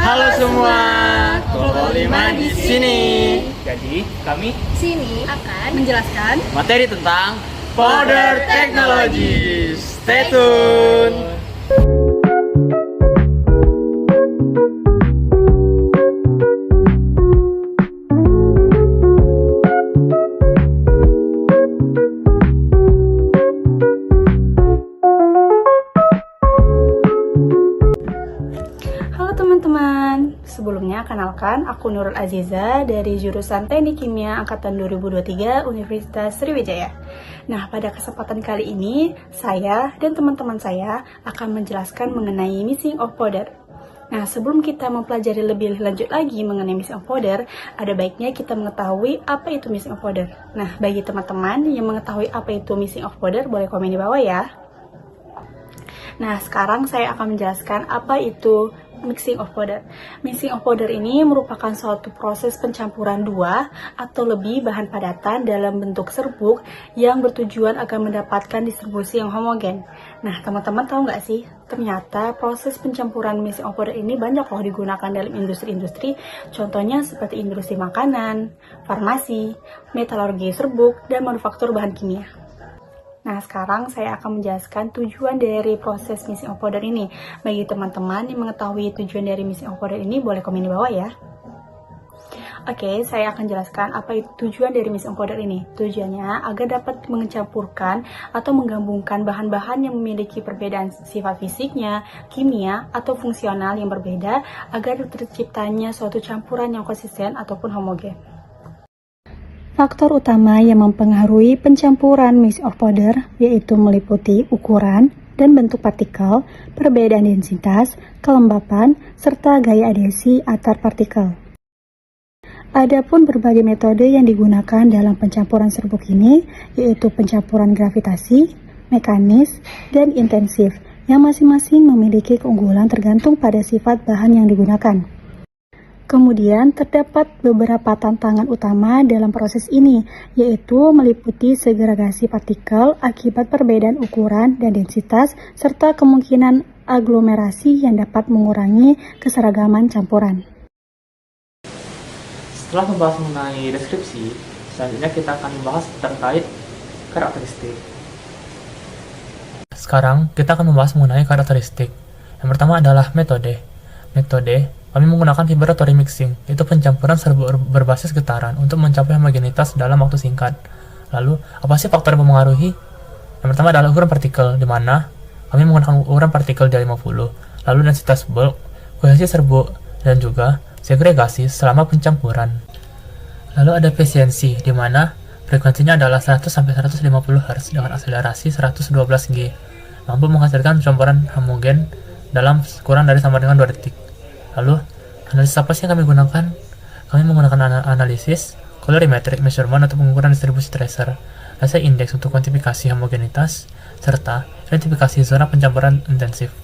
Halo semua, Kelompok 5 di sini. Jadi, kami Sini akan menjelaskan Materi tentang powder technology. Stay tune. Halo teman-teman, sebelumnya kenalkan aku Nurul Aziza dari jurusan Teknik Kimia Angkatan 2023 Universitas Sriwijaya. Nah, pada kesempatan kali ini, saya dan teman-teman saya akan menjelaskan mengenai mixing of powder. Nah, sebelum kita mempelajari lebih lanjut lagi mengenai mixing of powder, ada baiknya kita mengetahui apa itu mixing of powder. Nah, bagi teman-teman yang mengetahui apa itu mixing of powder, boleh komen di bawah ya. Nah, sekarang saya akan menjelaskan apa itu mixing of powder. Mixing of powder ini merupakan suatu proses pencampuran dua atau lebih bahan padatan dalam bentuk serbuk yang bertujuan agar mendapatkan distribusi yang homogen. Nah, teman-teman tahu nggak sih? Ternyata proses pencampuran mixing of powder ini banyak loh digunakan dalam industri-industri, contohnya seperti industri makanan, farmasi, metalurgi serbuk, dan manufaktur bahan kimia. Nah, sekarang saya akan menjelaskan tujuan dari proses mixing of powder ini. Bagi teman-teman yang mengetahui tujuan dari mixing of powder ini, boleh komen di bawah ya. Oke, saya akan jelaskan apa itu tujuan dari mixing of powder ini. Tujuannya agar dapat mencampurkan atau menggabungkan bahan-bahan yang memiliki perbedaan sifat fisiknya, kimia, atau fungsional yang berbeda agar terciptanya suatu campuran yang konsisten ataupun homogen. Faktor utama yang mempengaruhi pencampuran mixing of powder yaitu meliputi ukuran dan bentuk partikel, perbedaan densitas, kelembapan, serta gaya adhesi antar partikel. Adapun berbagai metode yang digunakan dalam pencampuran serbuk ini yaitu pencampuran gravitasi, mekanis, dan intensif yang masing-masing memiliki keunggulan tergantung pada sifat bahan yang digunakan. Kemudian terdapat beberapa tantangan utama dalam proses ini, yaitu meliputi segregasi partikel akibat perbedaan ukuran dan densitas, serta kemungkinan aglomerasi yang dapat mengurangi keseragaman campuran. setelah membahas mengenai deskripsi, selanjutnya kita akan membahas terkait karakteristik. Sekarang kita akan membahas mengenai karakteristik. Yang pertama adalah metode. Kami menggunakan vibratory mixing, yaitu pencampuran serbuk berbasis getaran untuk mencapai homogenitas dalam waktu singkat. Lalu, apa sih faktor yang mempengaruhi? Yang pertama adalah ukuran partikel, di mana kami menggunakan ukuran partikel di 50, lalu densitas bulk, kohesi serbuk, dan juga segregasi selama pencampuran. Lalu ada efisiensi, di mana frekuensinya adalah 100-150 Hz dengan akselerasi 112 G, mampu menghasilkan campuran homogen dalam kurang dari sama dengan 2 detik. Lalu, analisis apa sih yang kami gunakan? Kami menggunakan analisis colorimetric measurement untuk pengukuran distribusi tracer, rasa indeks untuk kuantifikasi homogenitas, serta identifikasi zona pencampuran intensif.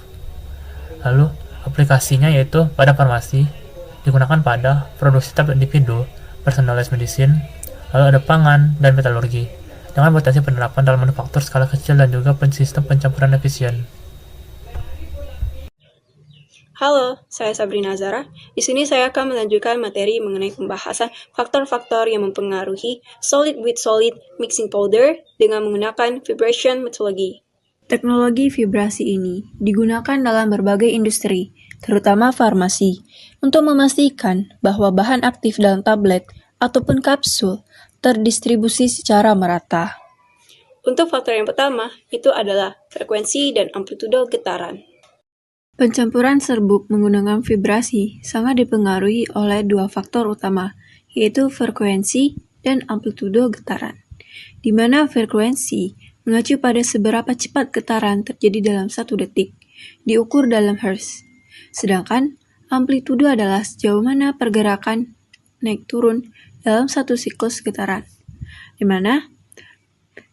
Lalu, aplikasinya yaitu pada farmasi, digunakan pada produksi tablet individu, personalized medicine, lalu ada pangan, dan metalurgi, dengan potensi penerapan dalam manufaktur skala kecil dan juga sistem pencampuran efisien. Halo, saya Sabrina Zara. Di sini saya akan melanjutkan materi mengenai pembahasan faktor-faktor yang mempengaruhi solid with solid mixing powder dengan menggunakan vibration methodology. Teknologi vibrasi ini digunakan dalam berbagai industri, terutama farmasi, untuk memastikan bahwa bahan aktif dalam tablet ataupun kapsul terdistribusi secara merata. Untuk faktor yang pertama, itu adalah frekuensi dan amplitudo getaran. Pencampuran serbuk menggunakan vibrasi sangat dipengaruhi oleh dua faktor utama, yaitu frekuensi dan amplitudo getaran, di mana frekuensi mengacu pada seberapa cepat getaran terjadi dalam 1 detik, diukur dalam Hertz. Sedangkan amplitudo adalah sejauh mana pergerakan naik turun dalam satu siklus getaran, di mana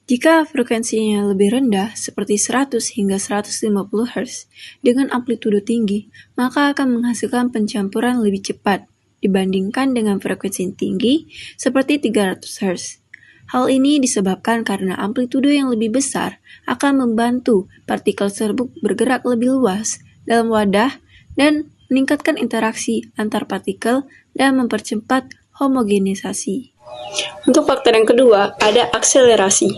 jika frekuensinya lebih rendah seperti 100 hingga 150 Hz dengan amplitudo tinggi, maka akan menghasilkan pencampuran lebih cepat dibandingkan dengan frekuensi tinggi seperti 300 Hz. Hal ini disebabkan karena amplitudo yang lebih besar akan membantu partikel serbuk bergerak lebih luas dalam wadah dan meningkatkan interaksi antar partikel, dan mempercepat homogenisasi. Untuk faktor yang kedua, ada akselerasi.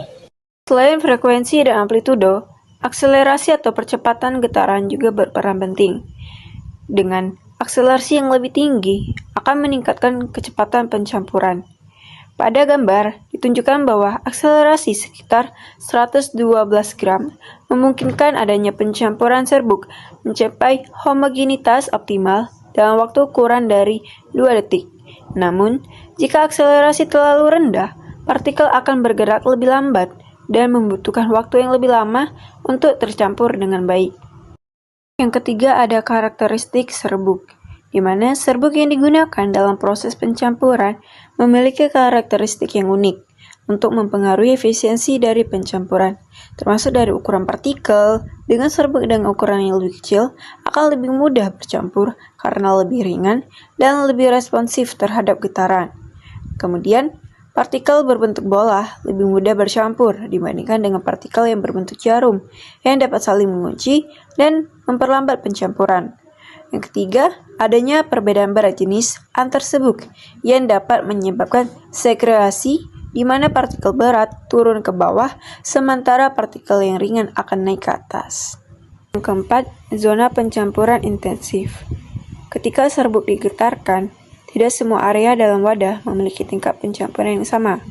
Selain frekuensi dan amplitudo, akselerasi atau percepatan getaran juga berperan penting. Dengan akselerasi yang lebih tinggi akan meningkatkan kecepatan pencampuran. Pada gambar, ditunjukkan bahwa akselerasi sekitar 112 gram memungkinkan adanya pencampuran serbuk mencapai homogenitas optimal dalam waktu kurang dari 2 detik. Namun, jika akselerasi terlalu rendah, partikel akan bergerak lebih lambat dan membutuhkan waktu yang lebih lama untuk tercampur dengan baik. Yang ketiga ada karakteristik serbuk, di mana serbuk yang digunakan dalam proses pencampuran memiliki karakteristik yang unik untuk mempengaruhi efisiensi dari pencampuran, termasuk dari ukuran partikel. Dengan serbuk dengan ukuran yang lebih kecil akan lebih mudah bercampur karena lebih ringan dan lebih responsif terhadap getaran. Kemudian, partikel berbentuk bola lebih mudah bercampur dibandingkan dengan partikel yang berbentuk jarum yang dapat saling mengunci dan memperlambat pencampuran. Yang ketiga, adanya perbedaan berat jenis antar serbuk yang dapat menyebabkan segregasi di mana partikel berat turun ke bawah sementara partikel yang ringan akan naik ke atas. Yang keempat, zona pencampuran intensif. Ketika serbuk digetarkan, tidak semua area dalam wadah memiliki tingkat pencampuran yang sama.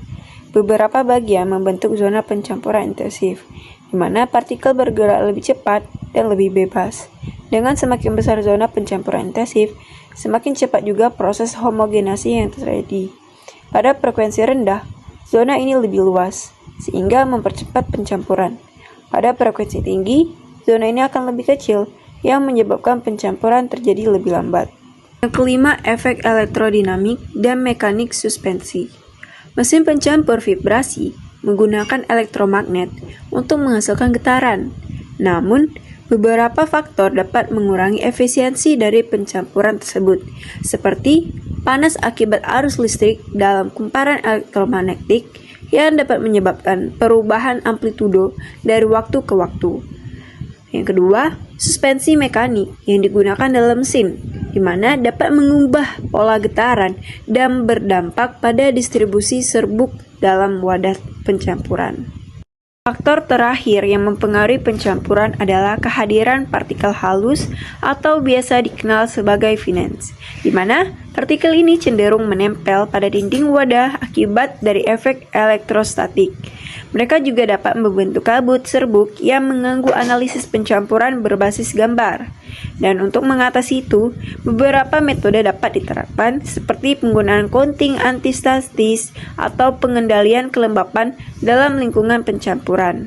Beberapa bagian membentuk zona pencampuran intensif, di mana partikel bergerak lebih cepat dan lebih bebas. Dengan semakin besar zona pencampuran intensif, semakin cepat juga proses homogenasi yang terjadi. Pada frekuensi rendah, zona ini lebih luas, sehingga mempercepat pencampuran. Pada frekuensi tinggi, zona ini akan lebih kecil, yang menyebabkan pencampuran terjadi lebih lambat. Yang kelima, efek elektrodinamik dan mekanik suspensi. Mesin pencampur vibrasi menggunakan elektromagnet untuk menghasilkan getaran. Namun, beberapa faktor dapat mengurangi efisiensi dari pencampuran tersebut, seperti panas akibat arus listrik dalam kumparan elektromagnetik yang dapat menyebabkan perubahan amplitudo dari waktu ke waktu. Yang kedua, suspensi mekanik yang digunakan dalam mesin, di mana dapat mengubah pola getaran dan berdampak pada distribusi serbuk dalam wadah pencampuran. Faktor terakhir yang mempengaruhi pencampuran adalah kehadiran partikel halus atau biasa dikenal sebagai finance, di mana partikel ini cenderung menempel pada dinding wadah akibat dari efek elektrostatik. Mereka juga dapat membentuk kabut serbuk yang mengganggu analisis pencampuran berbasis gambar. Dan untuk mengatasi itu, beberapa metode dapat diterapkan seperti penggunaan counting antistatis atau pengendalian kelembapan dalam lingkungan pencampuran.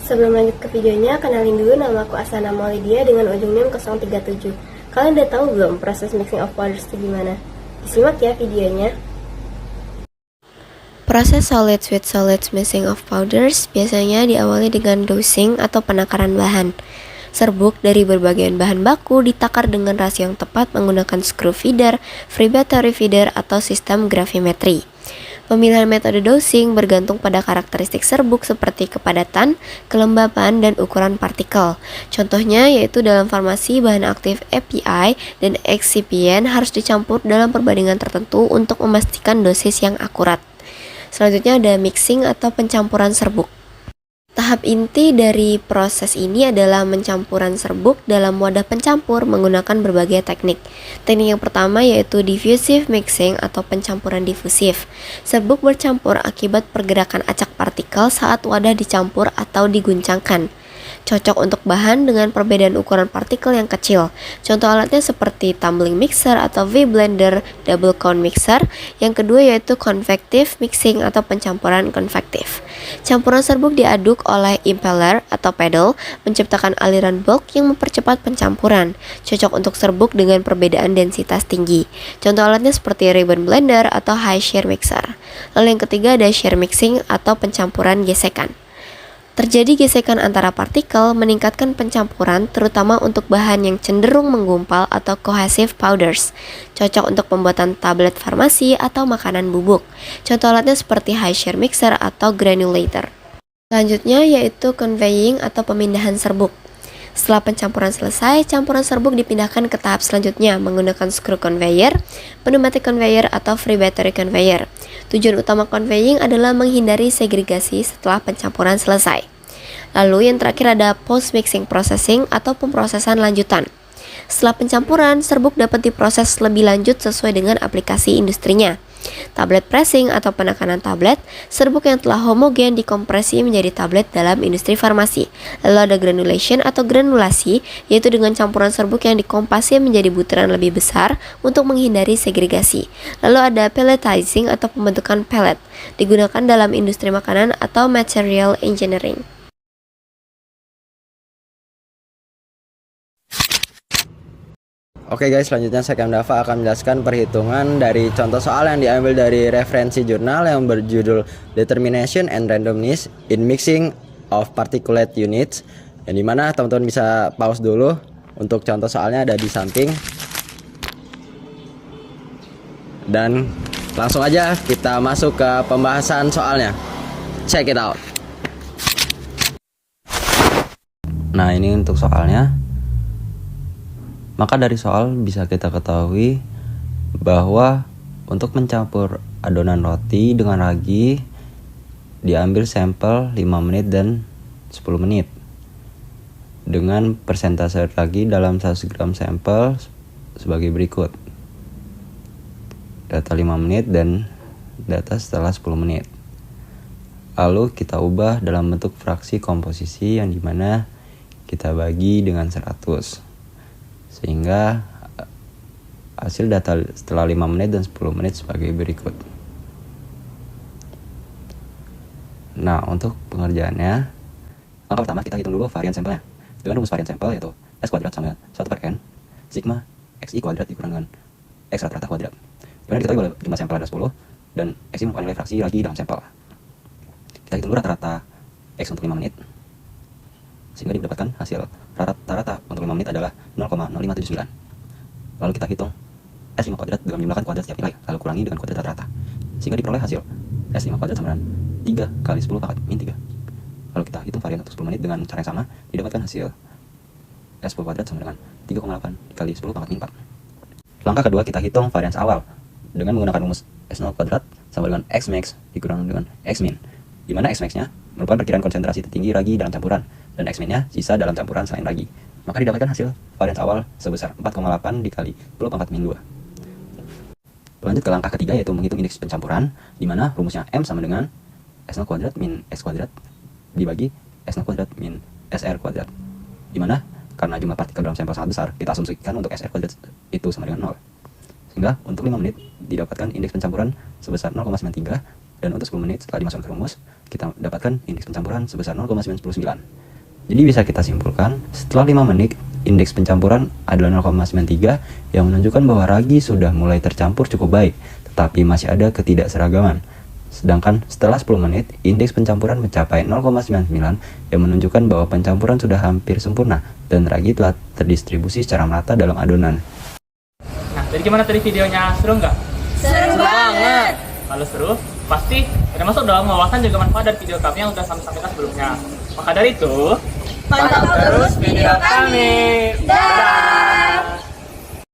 Sebelum lanjut ke videonya, kenalin dulu nama aku Asana Maulidia dengan ujung NIM 037. Kalian udah tahu belum proses mixing of powders itu gimana? Disimak ya videonya. Proses solid with solids mixing of powders biasanya diawali dengan dosing atau penakaran bahan. Serbuk dari berbagai bahan baku ditakar dengan rasio yang tepat menggunakan screw feeder, free battery feeder, atau sistem gravimetri. Pemilihan metode dosing bergantung pada karakteristik serbuk seperti kepadatan, kelembapan, dan ukuran partikel. Contohnya yaitu dalam farmasi bahan aktif API dan excipient harus dicampur dalam perbandingan tertentu untuk memastikan dosis yang akurat. Selanjutnya ada mixing atau pencampuran serbuk. Tahap inti dari proses ini adalah pencampuran serbuk dalam wadah pencampur menggunakan berbagai teknik. Teknik yang pertama yaitu diffusive mixing atau pencampuran difusif. Serbuk bercampur akibat pergerakan acak partikel saat wadah dicampur atau diguncangkan. Cocok untuk bahan dengan perbedaan ukuran partikel yang kecil. Contoh alatnya seperti tumbling mixer atau V-blender, double cone mixer. Yang kedua yaitu convective mixing atau pencampuran konvektif. Campuran serbuk diaduk oleh impeller atau pedal, menciptakan aliran bulk yang mempercepat pencampuran. Cocok untuk serbuk dengan perbedaan densitas tinggi. Contoh alatnya seperti ribbon blender atau high shear mixer. Lalu yang ketiga ada shear mixing atau pencampuran gesekan. Terjadi gesekan antara partikel meningkatkan pencampuran terutama untuk bahan yang cenderung menggumpal atau cohesive powders. Cocok untuk pembuatan tablet farmasi atau makanan bubuk. Contoh alatnya seperti high shear mixer atau granulator. Selanjutnya yaitu conveying atau pemindahan serbuk. Setelah pencampuran selesai, campuran serbuk dipindahkan ke tahap selanjutnya menggunakan screw conveyor, pneumatic conveyor, atau free battery conveyor. Tujuan utama conveying adalah menghindari segregasi setelah pencampuran selesai. Lalu yang terakhir ada post-mixing processing atau pemrosesan lanjutan. Setelah pencampuran, serbuk dapat diproses lebih lanjut sesuai dengan aplikasi industrinya. Tablet pressing atau penekanan tablet, serbuk yang telah homogen dikompresi menjadi tablet dalam industri farmasi. Lalu ada granulation atau granulasi, yaitu dengan campuran serbuk yang dikompasi menjadi butiran lebih besar untuk menghindari segregasi. Lalu ada pelletizing atau pembentukan pellet, digunakan dalam industri makanan atau material engineering. Oke guys, selanjutnya saya Dava akan menjelaskan perhitungan dari contoh soal yang diambil dari referensi jurnal yang berjudul Determination and Randomness in Mixing of Particulate Units, yang dimana teman-teman bisa pause dulu untuk contoh soalnya ada di samping. Dan langsung aja kita masuk ke pembahasan soalnya. Check it out. Nah, ini untuk soalnya. Maka dari soal bisa kita ketahui bahwa untuk mencampur adonan roti dengan ragi diambil sampel 5 menit dan 10 menit dengan persentase ragi dalam 100 gram sampel sebagai berikut. Data 5 menit dan data setelah 10 menit. Lalu kita ubah dalam bentuk fraksi komposisi yang dimana kita bagi dengan 100. Sehingga hasil data setelah 5 menit dan 10 menit sebagai berikut. Nah, untuk pengerjaannya, langkah pertama kita hitung dulu varian sampelnya. Dengan rumus varian sampel yaitu S kuadrat sama 1/n sigma XI kuadrat dikurang dengan X rata-rata kuadrat. Dimana kita boleh jumlah sampel ada 10 dan XI merupakan nilai fraksi ragi dalam sampel. Kita hitung dulu rata-rata X untuk 5 menit. Sehingga didapatkan hasil rata-rata untuk 5 menit adalah 0,0579. Lalu kita hitung S5 kuadrat dengan menjumlahkan kuadrat setiap nilai, lalu kurangi dengan kuadrat rata-rata. Sehingga diperoleh hasil S5 kuadrat sama dengan 3 kali 10 pangkat min 3. Lalu kita hitung varian untuk 10 menit dengan cara yang sama, didapatkan hasil S10 kuadrat sama dengan 3,8 dikali 10 pangkat min 4. Langkah kedua kita hitung varians awal dengan menggunakan rumus S0 kuadrat sama dengan X max dikurang dengan X min, di mana X max-nya merupakan perkiraan konsentrasi tertinggi ragi dalam campuran dan X min-nya sisa dalam campuran selain ragi. Maka didapatkan hasil varians awal sebesar 4,8 dikali 10 pangkat min 2. Lanjut ke langkah ketiga yaitu menghitung indeks pencampuran, di mana rumusnya M sama dengan S0 kuadrat min S kuadrat dibagi S0 kuadrat min SR kuadrat. Di mana karena jumlah partikel dalam sampel sangat besar, kita asumsikan untuk SR kuadrat itu sama dengan 0. Sehingga untuk 5 menit didapatkan indeks pencampuran sebesar 0,93 dan untuk 10 menit setelah dimasukkan ke rumus, kita dapatkan indeks pencampuran sebesar 0,99. Jadi bisa kita simpulkan, setelah 5 menit, indeks pencampuran adalah 0,93 yang menunjukkan bahwa ragi sudah mulai tercampur cukup baik, tetapi masih ada ketidakseragaman. Sedangkan setelah 10 menit, indeks pencampuran mencapai 0,99 yang menunjukkan bahwa pencampuran sudah hampir sempurna dan ragi telah terdistribusi secara merata dalam adonan. Nah, jadi gimana tadi videonya? Seru nggak? Seru banget! Kalau seru, pasti termasuk dalam wawasan juga manfaat dari video kami yang sudah kami sampaikan sebelumnya. Maka dari itu, Pantau terus video kami! Dadah!